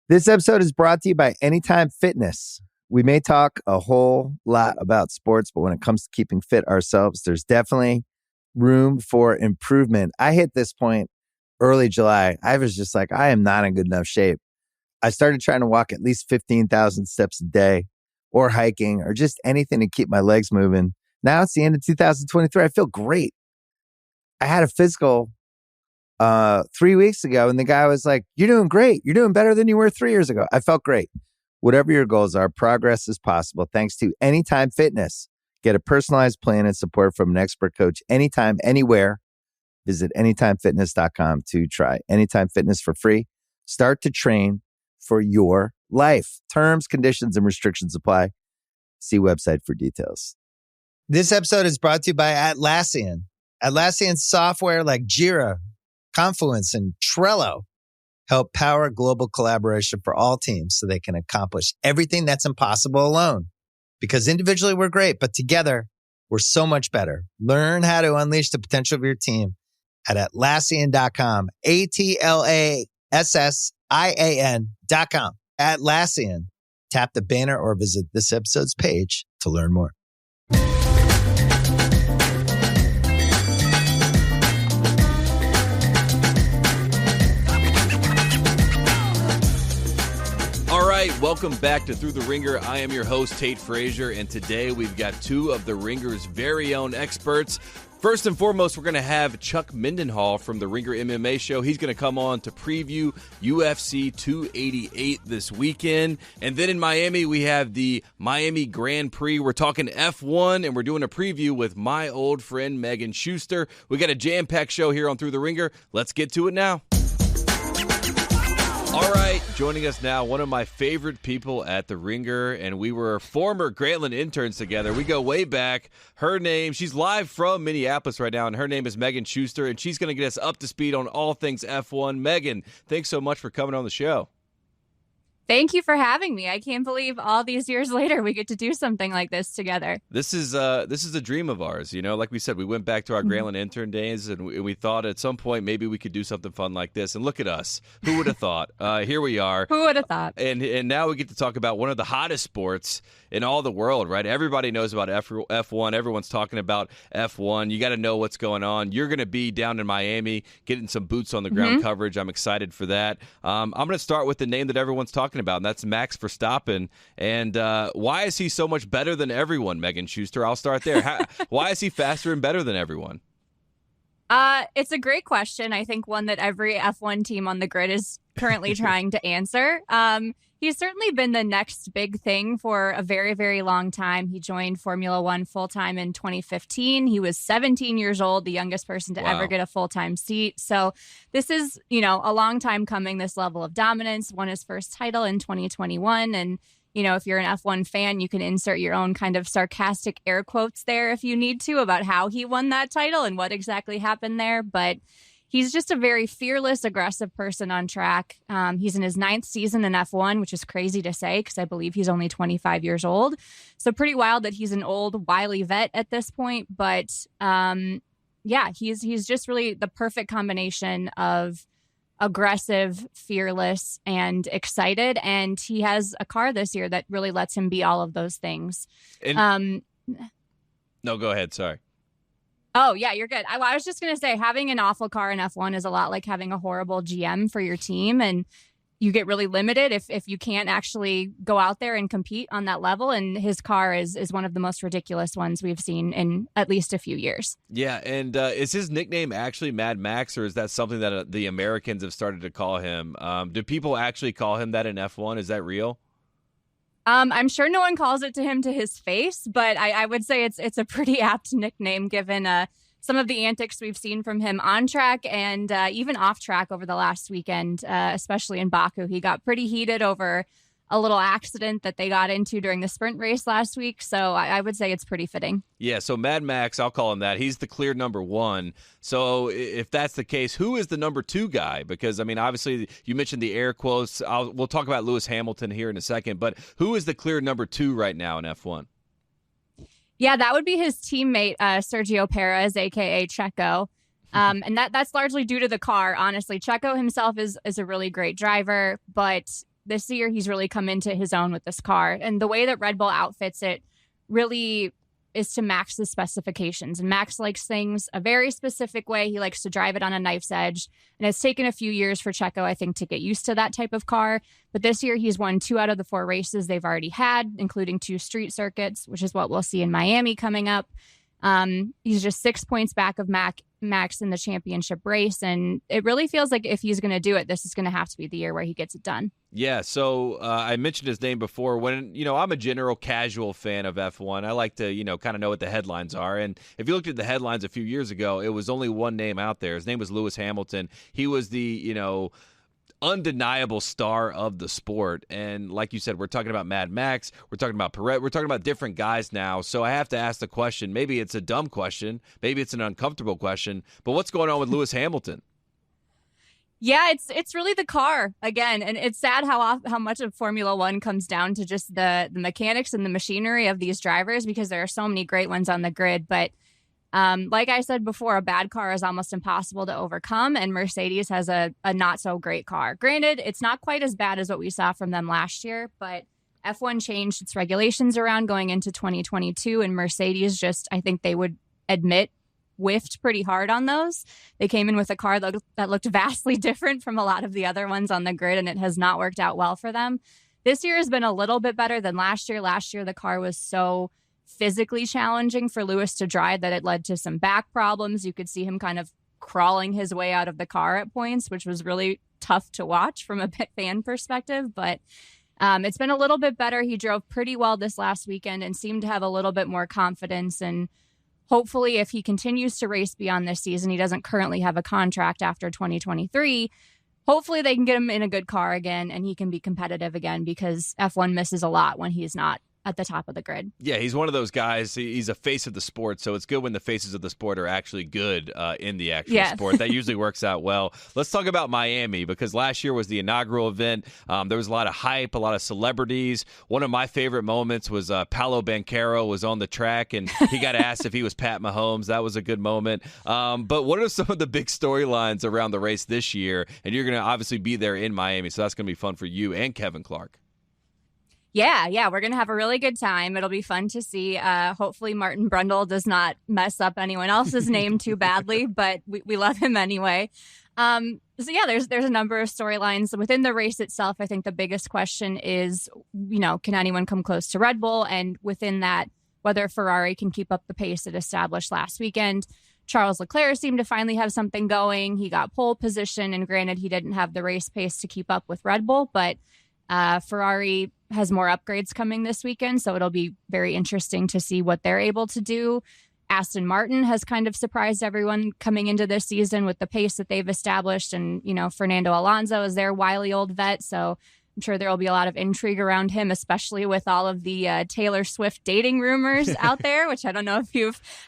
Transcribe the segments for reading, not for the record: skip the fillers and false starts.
This episode is brought to you by Anytime Fitness. We may talk a whole lot about sports, but when it comes to keeping fit ourselves, there's definitely room for improvement. I hit this point early July. I was just like, I am not in good enough shape. I started trying to walk at least 15,000 steps a day or hiking or just anything to keep my legs moving. Now it's the end of 2023. I feel great. I had a physical 3 weeks ago, and the guy was like, "You're doing great. You're doing better than you were 3 years ago." I felt great. Whatever your goals are, progress is possible thanks to Anytime Fitness. Get a personalized plan and support from an expert coach anytime, anywhere. Visit anytimefitness.com to try Anytime Fitness for free. Start to train for your life. Terms, conditions, and restrictions apply. See website for details. This episode is brought to you by Atlassian. Atlassian software like Jira, Confluence, and Trello help power global collaboration for all teams so they can accomplish everything that's impossible alone. Because individually we're great, but together we're so much better. Learn how to unleash the potential of your team at Atlassian.com. Atlassian.com. Atlassian. Tap the banner or visit this episode's page to learn more. All right, welcome back to Through the Ringer. I am your host, Tate Frazier, and today we've got two of the Ringer's very own experts. First and foremost, we're going to have Chuck Mindenhall from the Ringer MMA show. He's going to come on to preview UFC 288 this weekend. And then in Miami, we have the Miami Grand Prix. We're talking F1, and we're doing a preview with my old friend Megan Schuster. We got a jam-packed show here on Through the Ringer. Let's get to it now. All right, joining us now, one of my favorite people at The Ringer, and we were former Grantland interns together. We go way back. Her name, she's live from Minneapolis right now, and her name is Megan Schuster, and she's going to get us up to speed on all things F1. Megan, thanks so much for coming on the show. Thank you for having me. I can't believe all these years later we get to do something like this together. This is a dream of ours. You know, like we said, we went back to our Grantland intern days, and we thought at some point maybe we could do something fun like this. And look at us. Who would have thought? Here we are. Who would have thought? And now we get to talk about one of the hottest sports in all the world, right? Everybody knows about F1. Everyone's talking about F1. You got to know what's going on. You're going to be down in Miami getting some boots on the ground coverage. I'm excited for that. I'm going to start with the name that everyone's talking about, and that's Max Verstappen. And why is he so much better than everyone, Megan Schuster? I'll start there. Why is he faster and better than everyone? It's a great question. I think one that every F1 team on the grid is currently trying to answer. He's certainly been the next big thing for a very, very long time. He joined Formula One full-time in 2015. He was 17 years old, the youngest person to ever get a full-time seat. So this is, a long time coming, this level of dominance. Won his first title in 2021. And, if you're an F1 fan, you can insert your own kind of sarcastic air quotes there if you need to about how he won that title and what exactly happened there. But he's just a very fearless, aggressive person on track. He's in his 9th season in F1, which is crazy to say because I believe he's only 25 years old. So pretty wild that he's an old, wily vet at this point. But he's just really the perfect combination of aggressive, fearless, and excited. And he has a car this year that really lets him be all of those things. No, go ahead. Sorry. Oh, yeah, you're good. I was just going to say having an awful car in F1 is a lot like having a horrible GM for your team. And you get really limited if you can't actually go out there and compete on that level. And his car is one of the most ridiculous ones we've seen in at least a few years. Yeah, and is his nickname actually Mad Max, or is that something that the Americans have started to call him? Do people actually call him that in F1? Is that real? I'm sure no one calls it to him to his face, but I would say it's a pretty apt nickname given some of the antics we've seen from him on track and even off track over the last weekend, especially in Baku. He got pretty heated over a little accident that they got into during the sprint race last week. So I would say it's pretty fitting. Yeah, so Mad Max, I'll call him that. He's the clear number one. So if that's the case, who is the number two guy? Because, I mean, obviously you mentioned the air quotes. We'll talk about Lewis Hamilton here in a second. But who is the clear number two right now in F1? Yeah, that would be his teammate, Sergio Perez, a.k.a. Checo. And that's largely due to the car, honestly. Checo himself is a really great driver, but this year he's really come into his own with this car. And the way that Red Bull outfits it really is to Max's specifications. And Max likes things a very specific way. He likes to drive it on a knife's edge. And it's taken a few years for Checo, I think, to get used to that type of car. But this year he's won 2 out of the 4 races they've already had, including 2 street circuits, which is what we'll see in Miami coming up. He's just 6 points back of Max in the championship race. And it really feels like if he's going to do it, this is going to have to be the year where he gets it done. Yeah, so I mentioned his name before. When, I'm a general casual fan of F1. I like to, kind of know what the headlines are. And if you looked at the headlines a few years ago, it was only one name out there. His name was Lewis Hamilton. He was the, undeniable star of the sport. And like you said, we're talking about Mad Max. We're talking about Perret. We're talking about different guys now. So I have to ask the question. Maybe it's a dumb question. Maybe it's an uncomfortable question. But what's going on with Lewis Hamilton? Yeah, it's really the car again, and it's sad how much of Formula One comes down to just the mechanics and the machinery of these drivers, because there are so many great ones on the grid. But like I said before, a bad car is almost impossible to overcome, and Mercedes has a not so great car. Granted, it's not quite as bad as what we saw from them last year, but F1 changed its regulations around going into 2022, and Mercedes just, I think they would admit, whiffed pretty hard on those. They came in with a car that looked vastly different from a lot of the other ones on the grid, and it has not worked out well for them. This year has been a little bit better than last year. Last year, the car was so physically challenging for Lewis to drive that it led to some back problems. You could see him kind of crawling his way out of the car at points, which was really tough to watch from a fan perspective. But it's been a little bit better. He drove pretty well this last weekend and seemed to have a little bit more confidence. And hopefully, if he continues to race beyond this season, he doesn't currently have a contract after 2023. Hopefully, they can get him in a good car again and he can be competitive again, because F1 misses a lot when he's not at the top of the grid. Yeah, he's one of those guys. He's a face of the sport, so it's good when the faces of the sport are actually good in the actual sport. That usually works out well. Let's talk about Miami, because last year was the inaugural event. There was a lot of hype, a lot of celebrities. One of my favorite moments was Paolo Banchero was on the track, and he got asked if he was Pat Mahomes. That was a good moment. But what are some of the big storylines around the race this year? And you're going to obviously be there in Miami, so that's going to be fun for you and Kevin Clark. Yeah, we're going to have a really good time. It'll be fun to see. Hopefully Martin Brundle does not mess up anyone else's name too badly, but we love him anyway. So yeah, there's a number of storylines within the race itself. I think the biggest question is, can anyone come close to Red Bull? And within that, whether Ferrari can keep up the pace it established last weekend. Charles Leclerc seemed to finally have something going. He got pole position, and granted, he didn't have the race pace to keep up with Red Bull, but Ferrari has more upgrades coming this weekend, so it'll be very interesting to see what they're able to do. Aston Martin has kind of surprised everyone coming into this season with the pace that they've established, and Fernando Alonso is their wily old vet, so I'm sure there will be a lot of intrigue around him, especially with all of the Taylor Swift dating rumors out there, which I don't know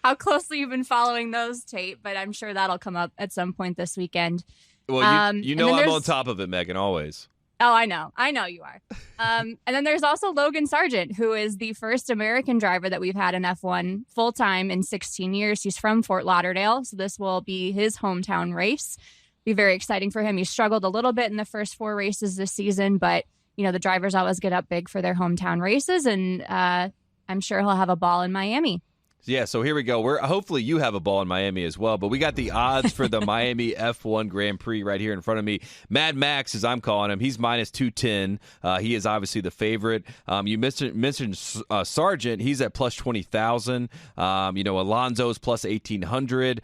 how closely you've been following those, Tate, but I'm sure that'll come up at some point this weekend. Well, I'm on top of it, Megan, always. Oh, I know you are. And then there's also Logan Sargent, who is the first American driver that we've had in F1 full-time in 16 years. He's from Fort Lauderdale, so this will be his hometown race. Be very exciting for him. He struggled a little bit in the first 4 races this season, but, the drivers always get up big for their hometown races, and I'm sure he'll have a ball in Miami. Yeah, so here we go. Hopefully you have a ball in Miami as well, but we got the odds for the Miami F1 Grand Prix right here in front of me. Mad Max, as I'm calling him, he's minus 210. He is obviously the favorite. You mentioned Sargent. He's at plus 20,000. Alonso's plus 1,800.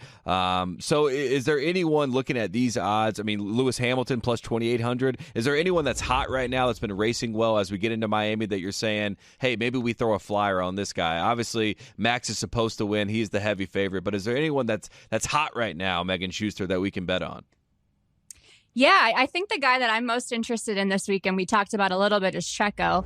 So is there anyone looking at these odds? I mean, Lewis Hamilton plus 2,800. Is there anyone that's hot right now that's been racing well as we get into Miami that you're saying, hey, maybe we throw a flyer on this guy? Obviously, Max is supposed to win. He's the heavy favorite. But is there anyone that's hot right now, Megan Schuster, that we can bet on? Yeah, I think the guy that I'm most interested in this weekend, we talked about a little bit, is Checo.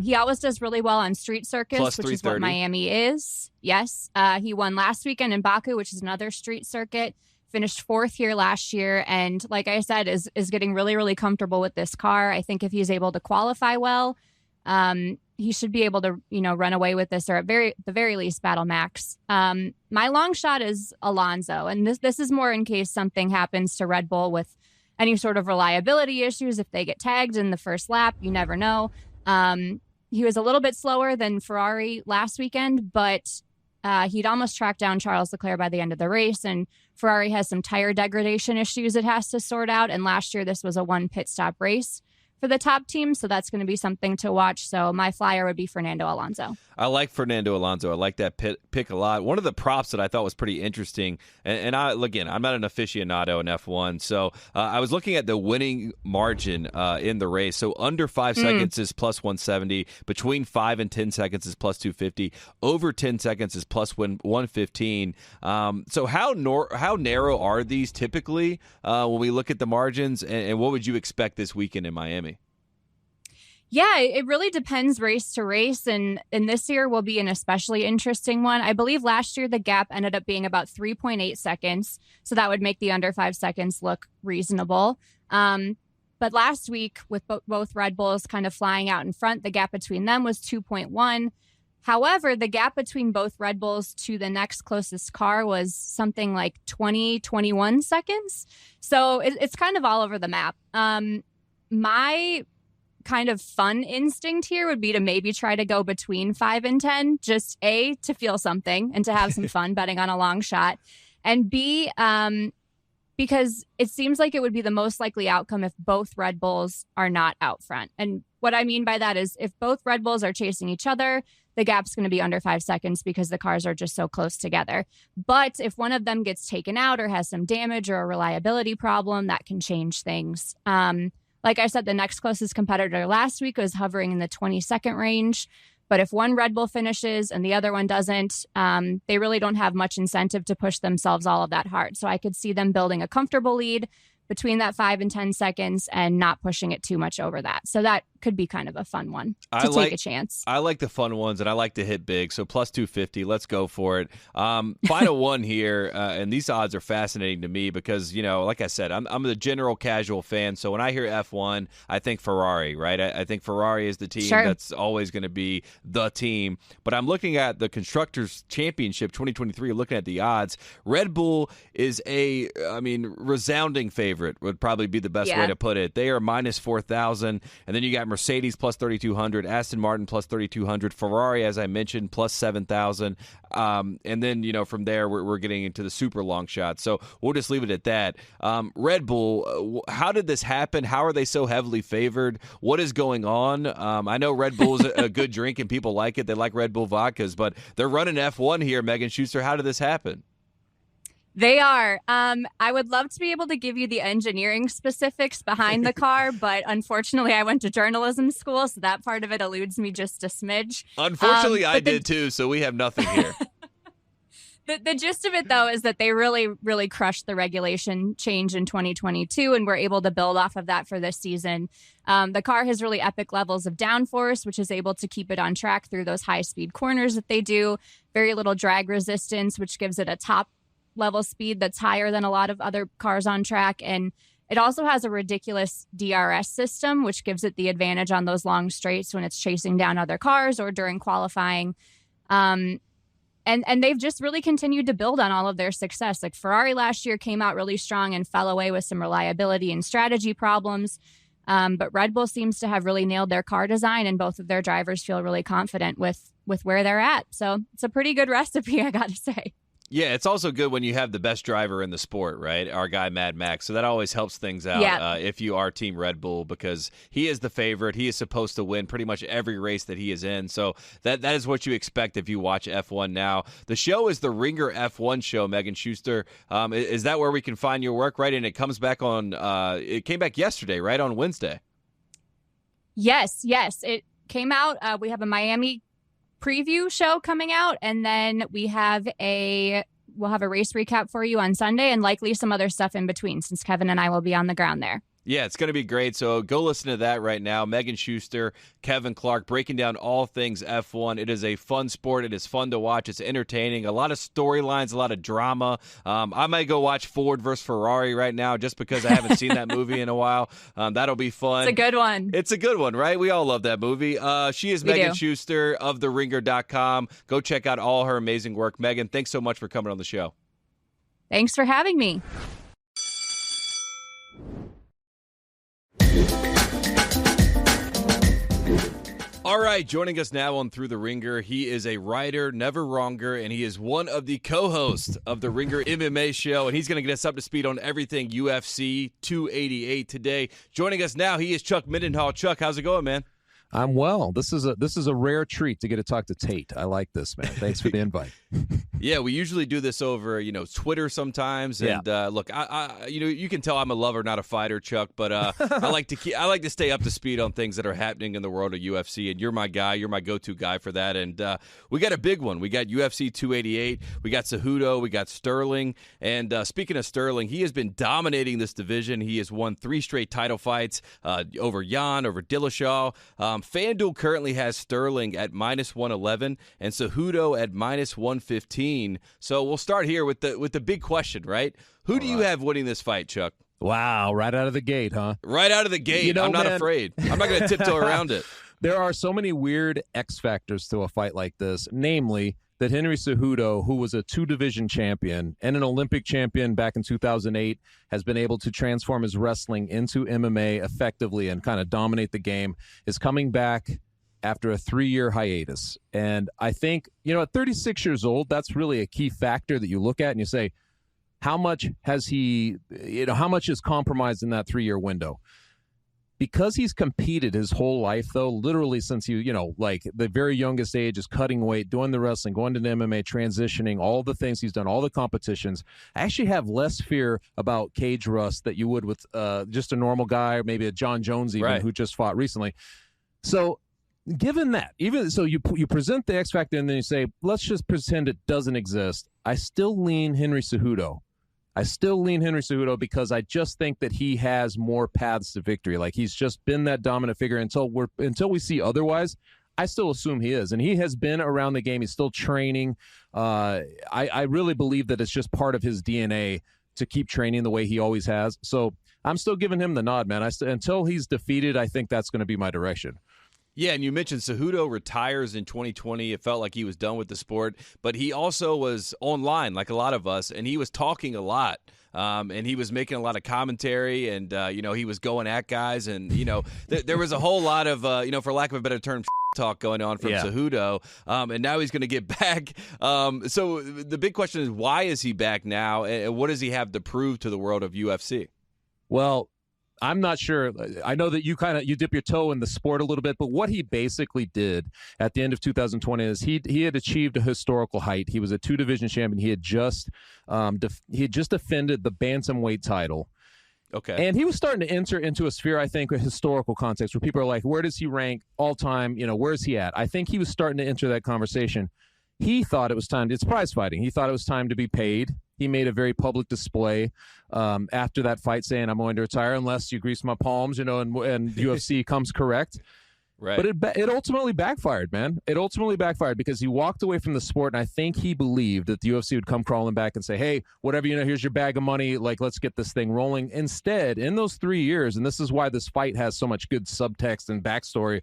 He always does really well on street circuits, which is what Miami is. Yes. He won last weekend in Baku, which is another street circuit. Finished 4th here last year. And like I said, is getting really, really comfortable with this car. I think if he's able to qualify well, he should be able to, run away with this, or at the very least battle Max. My long shot is Alonso, and this is more in case something happens to Red Bull with any sort of reliability issues. If they get tagged in the first lap, you never know. He was a little bit slower than Ferrari last weekend, but he'd almost tracked down Charles Leclerc by the end of the race. And Ferrari has some tire degradation issues it has to sort out. And last year, this was a one pit stop race for the top team, so that's going to be something to watch. So my flyer would be Fernando Alonso. I like Fernando Alonso. I like that pick a lot. One of the props that I thought was pretty interesting, and I'm not an aficionado in F1, so I was looking at the winning margin in the race. So under 5 seconds is plus 170, between 5 and 10 seconds is plus 250, over 10 seconds is plus 115. So how narrow are these typically when we look at the margins, and what would you expect this weekend in Miami? Yeah, it really depends race to race, and this year will be an especially interesting one. I believe last year the gap ended up being about 3.8 seconds, so that would make the under 5 seconds look reasonable. But last week, with both Red Bulls kind of flying out in front, the gap between them was 2.1. However, the gap between both Red Bulls to the next closest car was something like 21 seconds. So it's kind of all over the map. My kind of fun instinct here would be to maybe try to go between 5 and 10, just A, to feel something and to have some fun betting on a long shot, and B, because it seems like it would be the most likely outcome if both Red Bulls are not out front. And what I mean by that is if both Red Bulls are chasing each other, the gap's going to be under 5 seconds because the cars are just so close together. But if one of them gets taken out or has some damage or a reliability problem, that can change things. Like I said, the next closest competitor last week was hovering in the 20-second range. But if one Red Bull finishes and the other one doesn't, they really don't have much incentive to push themselves all of that hard. So I could see them building a comfortable lead between that 5 and 10 seconds and not pushing it too much over that. So that could be kind of a fun one to take a chance. I like the fun ones, and I like to hit big. So plus 250, let's go for it. Final one here, and these odds are fascinating to me because, like I said, I'm the general casual fan. So when I hear F1, I think Ferrari, right? I think Ferrari is the team that's always going to be the team. But I'm looking at the Constructors' Championship 2023, looking at the odds. Red Bull is resounding favorite would probably be the best way to put it. They are minus 4,000, and then you got Mercedes plus 3,200, Aston Martin plus 3,200, Ferrari, as I mentioned, plus 7,000. And then, from there, we're getting into the super long shot. So we'll just leave it at that. Red Bull, how did this happen? How are they so heavily favored? What is going on? I know Red Bull is a good drink and people like it. They like Red Bull vodkas, but they're running F1 here, Megan Schuster. How did this happen? They are. I would love to be able to give you the engineering specifics behind the car, but unfortunately I went to journalism school, so that part of it eludes me just a smidge. Unfortunately, I did too, so we have nothing here. The gist of it, though, is that they really, really crushed the regulation change in 2022, and we're able to build off of that for this season. The car has really epic levels of downforce, which is able to keep it on track through those high-speed corners that they do. Very little drag resistance, which gives it a top level speed that's higher than a lot of other cars on track. And it also has a ridiculous DRS system, which gives it the advantage on those long straights when it's chasing down other cars or during qualifying. And they've just really continued to build on all of their success. Like Ferrari last year came out really strong and fell away with some reliability and strategy problems. But Red Bull seems to have really nailed their car design, and both of their drivers feel really confident with where they're at. So it's a pretty good recipe, I got to say. Yeah, it's also good when you have the best driver in the sport, right? Our guy, Mad Max. So that always helps things out if you are Team Red Bull, because he is the favorite. He is supposed to win pretty much every race that he is in. So that is what you expect if you watch F1 now. The show is the Ringer F1 show, Megan Schuster. Is that where we can find your work, right? And it comes back on, it came back yesterday, right, on Wednesday? Yes. It came out. We have a Miami preview show coming out, and then we'll have a race recap for you on Sunday, and likely some other stuff in between, since Kevin and I will be on the ground there. Yeah, it's going to be great. So go listen to that right now. Megan Schuster, Kevin Clark, breaking down all things F1. It is a fun sport. It is fun to watch. It's entertaining. A lot of storylines, a lot of drama. I might go watch Ford versus Ferrari right now just because I haven't seen that movie in a while. That'll be fun. It's a good one. It's a good one, right? We all love that movie. She is Megan Schuster of TheRinger.com. Go check out all her amazing work. Megan, thanks so much for coming on the show. Thanks for having me. All right, joining us now on Through the Ringer, he is a writer, never wronger, and he is one of the co-hosts of the Ringer MMA show, and he's going to get us up to speed on everything UFC 288 today. Joining us now, he is Chuck Mindenhall. Chuck, how's it going, man? I'm well. This is a rare treat to get to talk to Tate. I like this, man. Thanks for the invite. Yeah, we usually do this over, Twitter sometimes. And look, I you can tell I'm a lover, not a fighter, Chuck. But I like to stay up to speed on things that are happening in the world of UFC. And you're my guy. You're my go-to guy for that. And we got a big one. We got UFC 288. We got Cejudo. We got Sterling. And speaking of Sterling, he has been dominating this division. He has won 3 straight title fights over Jan, over Dillashaw. FanDuel currently has Sterling at -111 and Cejudo at -115. So we'll start here with the big question, right? Who do you have winning this fight, Chuck? Wow, right out of the gate, huh? Right out of the gate. I'm not afraid. I'm not going to tiptoe around it. There are so many weird X factors to a fight like this, namely that Henry Cejudo, who was a 2-division champion and an Olympic champion back in 2008, has been able to transform his wrestling into MMA effectively and kind of dominate the game, is coming back after a 3-year hiatus. And I think, at 36 years old, that's really a key factor that you look at and you say, how much has he, how much is compromised in that 3-year window? Because he's competed his whole life, though, literally since like the very youngest age, is cutting weight, doing the wrestling, going to the MMA, transitioning, all the things he's done, all the competitions. I actually have less fear about cage rust that you would with just a normal guy, or maybe a John Jones even, who just fought recently. So given that, even so, you present the X factor and then you say, let's just pretend it doesn't exist. I still lean Henry Cejudo. Because I just think that he has more paths to victory. Like, he's just been that dominant figure until we see otherwise. I still assume he is, and he has been around the game. He's still training. I really believe that it's just part of his DNA to keep training the way he always has. So I'm still giving him the nod, man. Until he's defeated, I think that's going to be my direction. Yeah, and you mentioned Cejudo retires in 2020. It felt like he was done with the sport, but he also was online like a lot of us, and he was talking a lot. And he was making a lot of commentary, and, he was going at guys. And, there was a whole lot of, for lack of a better term, talk going on from Cejudo. And now he's going to get back. So the big question is, why is he back now? And what does he have to prove to the world of UFC? Well, I'm not sure. I know that you dip your toe in the sport a little bit, but what he basically did at the end of 2020 is he had achieved a historical height. He was a 2-division champion. He had just defended the bantamweight title. Okay. And he was starting to enter into a sphere, I think, a historical context where people are like, where does he rank all time? Where is he at? I think he was starting to enter that conversation. He thought it was time. It's prize fighting. He thought it was time to be paid. He made a very public display after that fight saying, I'm going to retire unless you grease my palms, and UFC comes correct. Right. But it ultimately backfired, man. It ultimately backfired because he walked away from the sport, and I think he believed that the UFC would come crawling back and say, hey, whatever, here's your bag of money. Like, let's get this thing rolling. Instead, in those 3 years, and this is why this fight has so much good subtext and backstory,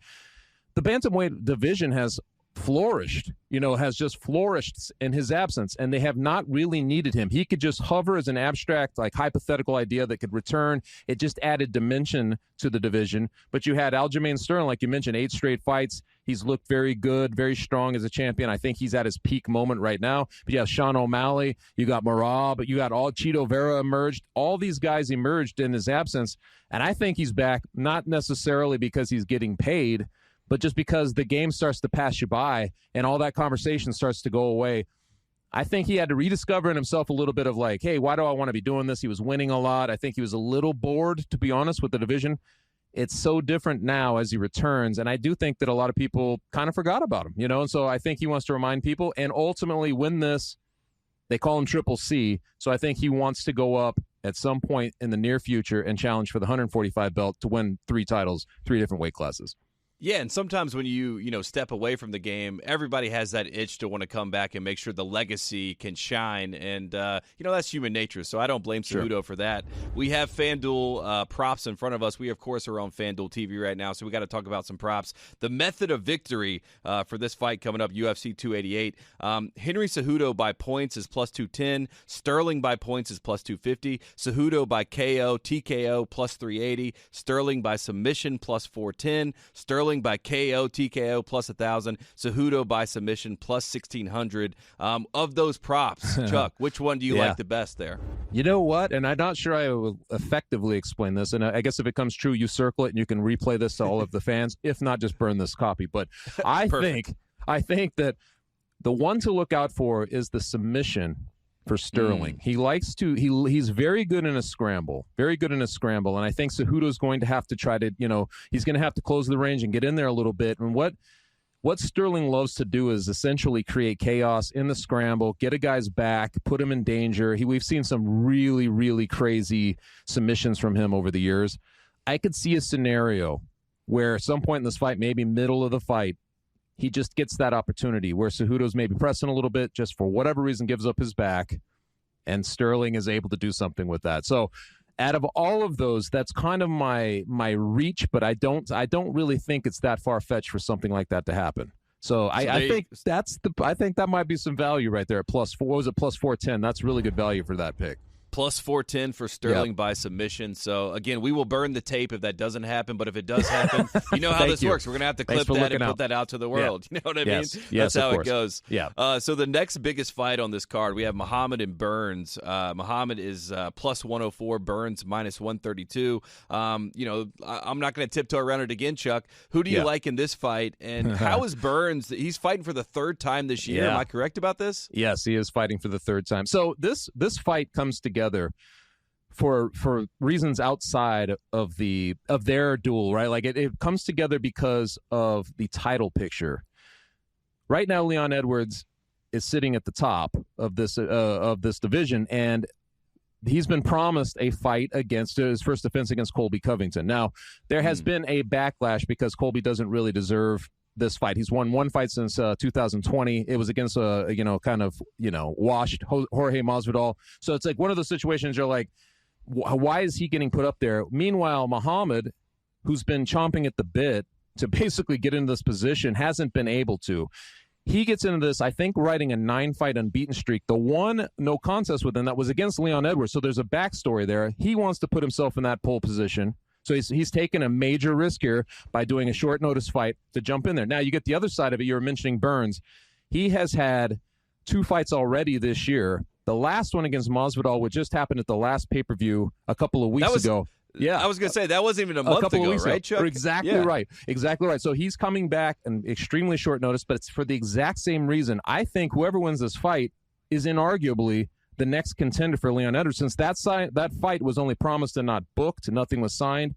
the bantamweight division has flourished, has just flourished in his absence, and they have not really needed him. He could just hover as an abstract, like, hypothetical idea that could return. It just added dimension to the division. But you had Aljamain Sterling, like you mentioned, 8 straight fights. He's looked very good, very strong as a champion. I think he's at his peak moment right now. But you have Sean O'Malley, you got Marab, but you got Cheeto Vera emerged. All these guys emerged in his absence, and I think he's back not necessarily because he's getting paid, but just because the game starts to pass you by and all that conversation starts to go away. I think he had to rediscover in himself a little bit of like, hey, why do I want to be doing this? He was winning a lot. I think he was a little bored, to be honest, with the division. It's so different now as he returns, and I do think that a lot of people kind of forgot about him, and so I think he wants to remind people and ultimately win this. They call him Triple C, so I think he wants to go up at some point in the near future and challenge for the 145 belt to win 3 titles, 3 different weight classes. Yeah, and sometimes when you step away from the game, everybody has that itch to want to come back and make sure the legacy can shine, and that's human nature. So I don't blame Cejudo for that. We have FanDuel props in front of us. We of course are on FanDuel TV right now, so we got to talk about some props. The method of victory for this fight coming up, UFC 288. Henry Cejudo by points is +210. Sterling by points is +250. Cejudo by KO, TKO +380. Sterling by submission +410. Sterling Sterling by KO, TKO plus 1,000. Cejudo by submission plus 1,600. Of those props, Chuck, which one do you like the best there? You know what? And I'm not sure I will effectively explain this. And I guess if it comes true, you circle it and you can replay this to all of the fans. If not, just burn this copy. But I think that the one to look out for is the submission for Sterling. He likes to he's very good in a scramble. And I think Cejudo's going to have to try to, he's going to have to close the range and get in there a little bit. And what Sterling loves to do is essentially create chaos in the scramble, get a guy's back, put him in danger. We've seen some really, really crazy submissions from him over the years. I could see a scenario where at some point in this fight, maybe middle of the fight, he just gets that opportunity where Cejudo's maybe pressing a little bit, just for whatever reason gives up his back, and Sterling is able to do something with that. So out of all of those, that's kind of my reach, but I don't really think it's that far-fetched for something like that to happen. So I think that might be some value right there at plus 410. That's really good value for that pick. Plus 410 for Sterling by submission. So, again, we will burn the tape if that doesn't happen. But if it does happen, you know how this works. We're going to have to clip that and put that out to the world. You know what I mean? Yes, that's how it goes. Yeah. So the next biggest fight on this card, we have Muhammad and Burns. Muhammad is plus 104, Burns minus 132. I'm not going to tiptoe around it again, Chuck. Who do you like in this fight? And how is Burns? He's fighting for the third time this year. Am I correct about this? Yes, he is fighting for the third time. So this fight comes together for reasons outside of their duel, right? Like it comes together because of the title picture. Right now, Leon Edwards is sitting at the top of this division, and he's been promised a fight against his first defense against Colby Covington. Now, there has been a backlash because Colby doesn't really deserve this fight. He's won one fight since 2020. It was against washed Jorge Masvidal. So it's like one of those situations you're like, why is he getting put up there? Meanwhile, Muhammad, who's been chomping at the bit to basically get into this position, hasn't been able to. He gets into this, I think, riding a 9-fight unbeaten streak. The one no contest with him that was against Leon Edwards. So there's a backstory there. He wants to put himself in that pole position. So he's taken a major risk here by doing a short notice fight to jump in there. Now you get the other side of it. You were mentioning Burns. He has had 2 fights already this year. The last one against Masvidal, which just happened at the last pay-per-view a couple of weeks ago. Yeah, I was going to say that wasn't even a month ago, right, Chuck? Exactly right. Exactly right. So he's coming back in extremely short notice, but it's for the exact same reason. I think whoever wins this fight is inarguably the next contender for Leon Edwards, since that fight was only promised and not booked. Nothing was signed.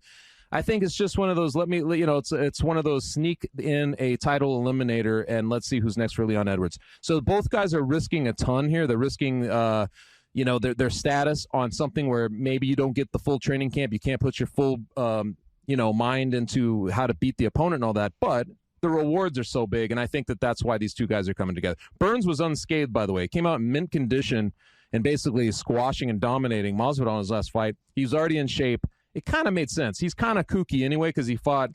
I think it's just one of those, it's one of those sneak in a title eliminator and let's see who's next for Leon Edwards. So both guys are risking a ton here. They're risking, their status on something where maybe you don't get the full training camp. You can't put your full, mind into how to beat the opponent and all that. But the rewards are so big, and I think that's why these two guys are coming together. Burns was unscathed, by the way. He came out in mint condition and basically squashing and dominating Masvidal in his last fight. He was already in shape. It kind of made sense. He's kind of kooky anyway because he fought,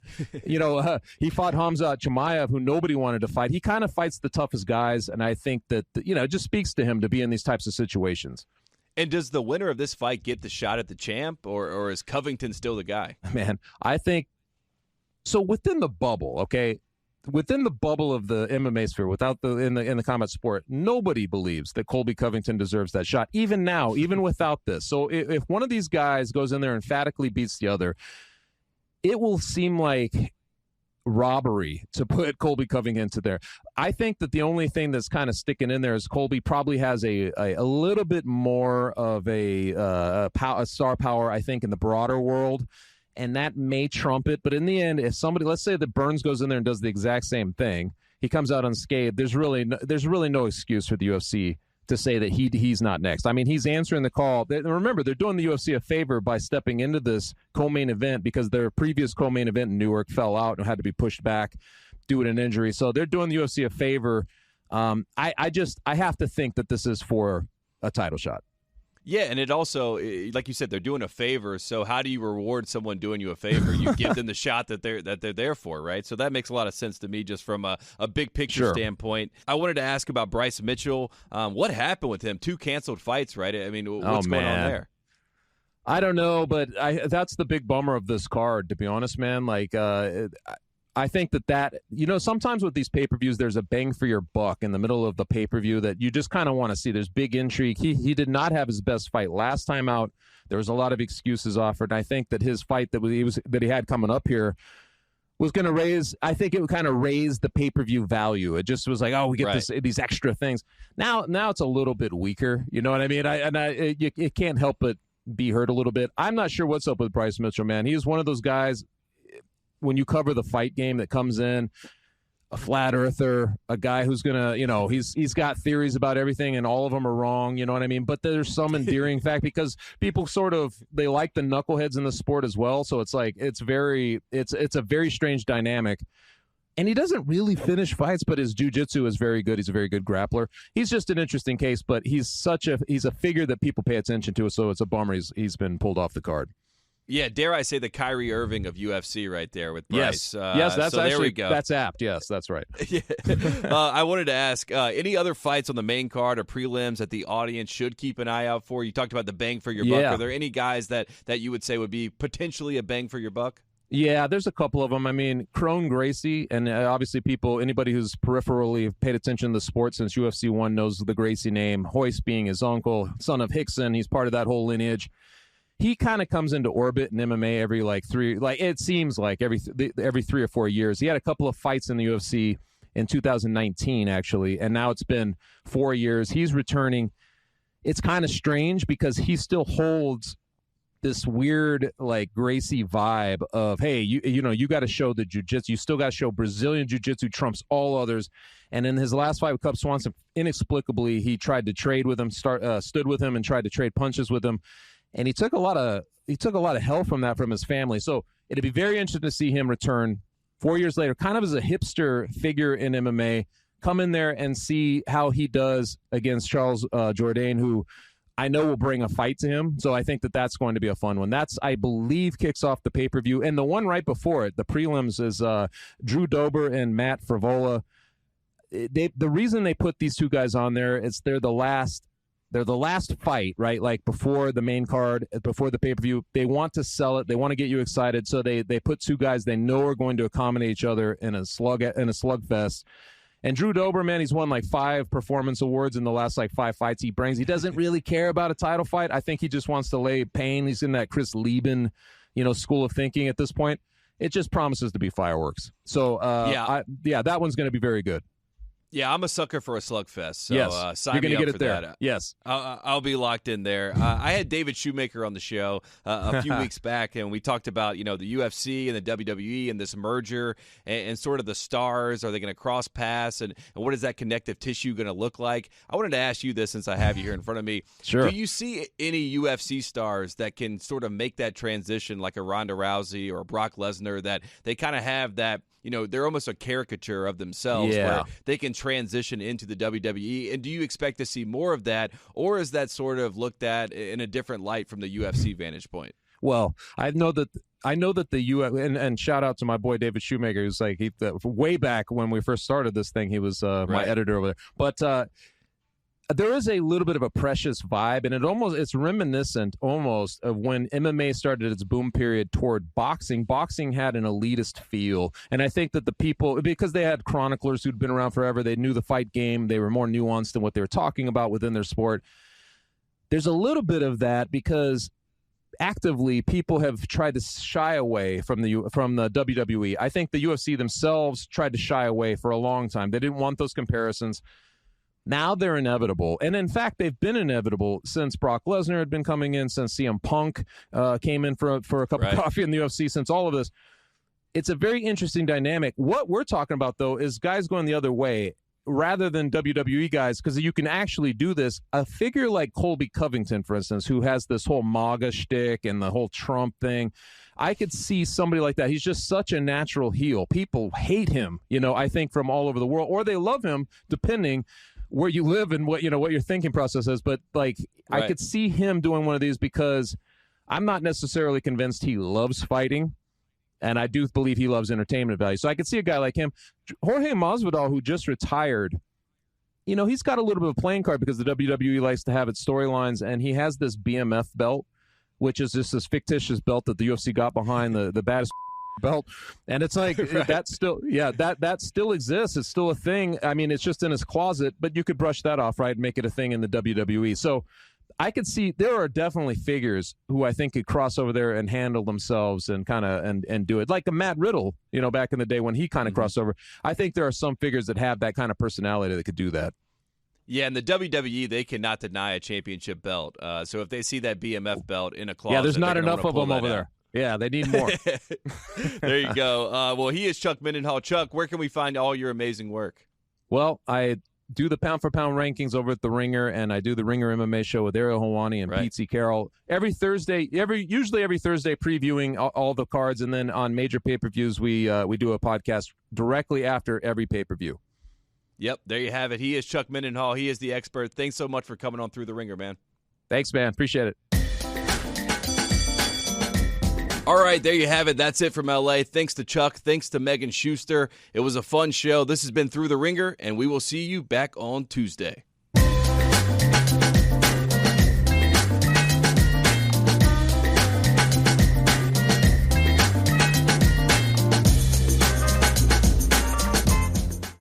he fought Hamza Chimaev, who nobody wanted to fight. He kind of fights the toughest guys, and I think that, it just speaks to him to be in these types of situations. And does the winner of this fight get the shot at the champ, or is Covington still the guy? Man, I think so. Within the bubble, okay, within the bubble of the MMA sphere, in the combat sport, nobody believes that Colby Covington deserves that shot. Even now, even without this. So if one of these guys goes in there and emphatically beats the other, it will seem like robbery to put Colby Covington into there. I think that the only thing that's kind of sticking in there is Colby probably has a little bit more of a star power, I think, in the broader world. And that may trump it. But in the end, if somebody, let's say that Burns goes in there and does the exact same thing, he comes out unscathed, there's really no excuse for the UFC to say that he's not next. I mean, he's answering the call. Remember, they're doing the UFC a favor by stepping into this co-main event because their previous co-main event in Newark fell out and had to be pushed back due to an injury. So they're doing the UFC a favor. I have to think that this is for a title shot. Yeah, and it also, like you said, they're doing a favor. So how do you reward someone doing you a favor? You give them the shot that they're there for, right? So that makes a lot of sense to me, just from a big picture standpoint. I wanted to ask about Bryce Mitchell. What happened with him? 2 canceled fights, right? I mean, what's going on there? I don't know, but that's the big bummer of this card, to be honest, man. Like, I I think that, sometimes with these pay-per-views, there's a bang for your buck in the middle of the pay-per-view that you just kind of want to see. There's big intrigue. He did not have his best fight last time out. There was a lot of excuses offered. And I think that his fight that he had coming up here was going to raise, I think it would kind of raise the pay-per-view value. It just was like, oh, we get these extra things. Now it's a little bit weaker. You know what I mean? It can't help but be hurt a little bit. I'm not sure what's up with Bryce Mitchell, man. He is one of those guys, when you cover the fight game, that comes in, a flat earther, a guy who's going to, he's got theories about everything and all of them are wrong, you know what I mean? But there's some endearing fact because people they like the knuckleheads in the sport as well. So it's like, it's a very strange dynamic. And he doesn't really finish fights, but his jiu-jitsu is very good. He's a very good grappler. He's just an interesting case, but he's a figure that people pay attention to. So it's a bummer he's been pulled off the card. Yeah, dare I say the Kyrie Irving of UFC right there with Bryce. Yes, that's so actually, there we go. That's apt. Yes, that's right. Yeah. I wanted to ask, any other fights on the main card or prelims that the audience should keep an eye out for? You talked about the bang for your buck. Are there any guys that you would say would be potentially a bang for your buck? Yeah, there's a couple of them. I mean, Crone Gracie, and obviously anybody who's peripherally paid attention to the sport since UFC 1 knows the Gracie name. Hoist being his uncle, son of Hickson. He's part of that whole lineage. He kind of comes into orbit in MMA every it seems like every 3 or 4 years. He had a couple of fights in the UFC in 2019, actually, and now it's been 4 years. He's returning. It's kind of strange because he still holds this weird Gracie vibe of, hey, you got to show the jiu-jitsu. You still got to show Brazilian jiu-jitsu trumps all others. And in his last fight with Cub Swanson, inexplicably, he tried to trade with him, stood with him and tried to trade punches with him. And he took a lot of hell from that from his family. So it'd be very interesting to see him return 4 years later, kind of as a hipster figure in MMA, come in there and see how he does against Charles Jourdain, who I know will bring a fight to him. So I think that's going to be a fun one. That's, I believe, kicks off the pay-per-view. And the one right before it, the prelims, is Drew Dober and Matt Frivola. The reason they put these two guys on there is they're the last fight, right? Like before the main card, before the pay-per-view. They want to sell it. They want to get you excited. So they put two guys they know are going to accommodate each other in a slugfest. And Drew Dober, man, he's won 5 performance awards in the last 5 fights he brings. He doesn't really care about a title fight. I think he just wants to lay pain. He's in that Chris Lieben, school of thinking at this point. It just promises to be fireworks. So that one's going to be very good. Yeah, I'm a sucker for a slugfest. So yes. Sign You're me gonna up get it for there. that. Yes. I'll be locked in there. I had David Shoemaker on the show a few weeks back, and we talked about, the UFC and the WWE and this merger and sort of the stars. Are they going to cross paths? And what is that connective tissue going to look like? I wanted to ask you this since I have you here in front of me. Sure. Do you see any UFC stars that can sort of make that transition like a Ronda Rousey or a Brock Lesnar, that they kind of have that, they're almost a caricature of themselves where they can transition into the WWE? And do you expect to see more of that, or is that sort of looked at in a different light from the UFC vantage point? Well, I know that the UFC, and shout out to my boy David Shoemaker, who's way back when we first started this thing, he was my editor over there. But there is a little bit of a Precious vibe, and it's reminiscent almost of when MMA started its boom period toward boxing. Boxing had an elitist feel, and I think that the people, because they had chroniclers who'd been around forever, they knew the fight game, they were more nuanced in what they were talking about within their sport. There's a little bit of that because actively people have tried to shy away from the WWE. I think the UFC themselves tried to shy away for a long time. They didn't want those comparisons. Now they're inevitable. And in fact, they've been inevitable since Brock Lesnar had been coming in, since CM Punk came in for a cup of coffee in the UFC, since all of this. It's a very interesting dynamic. What we're talking about, though, is guys going the other way rather than WWE guys, because you can actually do this. A figure like Colby Covington, for instance, who has this whole MAGA shtick and the whole Trump thing, I could see somebody like that. He's just such a natural heel. People hate him, I think, from all over the world, or they love him, depending where you live and what your thinking process is. But I could see him doing one of these, because I'm not necessarily convinced he loves fighting, and I do believe he loves entertainment value. So I could see a guy like him. Jorge Masvidal, who just retired, he's got a little bit of a playing card because the WWE likes to have its storylines, and he has this BMF belt, which is just this fictitious belt that the UFC got behind the baddest belt. And it's like, that still exists. It's still a thing. I mean, it's just in his closet, but you could brush that off, right, and make it a thing in the WWE. So I could see there are definitely figures who I think could cross over there and handle themselves and kind of and do it, like a Matt Riddle, back in the day when he kind of crossed over. I think there are some figures that have that kind of personality that could do that. Yeah, in the WWE, they cannot deny a championship belt. So if they see that BMF belt in a closet, there's not enough of them over there. Yeah, they need more. There you go. Well, he is Chuck Mindenhall. Chuck, where can we find all your amazing work? Well, I do the pound-for-pound rankings over at The Ringer, and I do the Ringer MMA show with Ariel Helwani and Pete C. Carroll every Thursday, usually every Thursday, previewing all the cards, and then on major pay-per-views, we do a podcast directly after every pay-per-view. Yep, there you have it. He is Chuck Mindenhall. He is the expert. Thanks so much for coming on Through the Ringer, man. Thanks, man. Appreciate it. All right, there you have it. That's it from LA. Thanks to Chuck. Thanks to Megan Schuster. It was a fun show. This has been Through the Ringer, and we will see you back on Tuesday.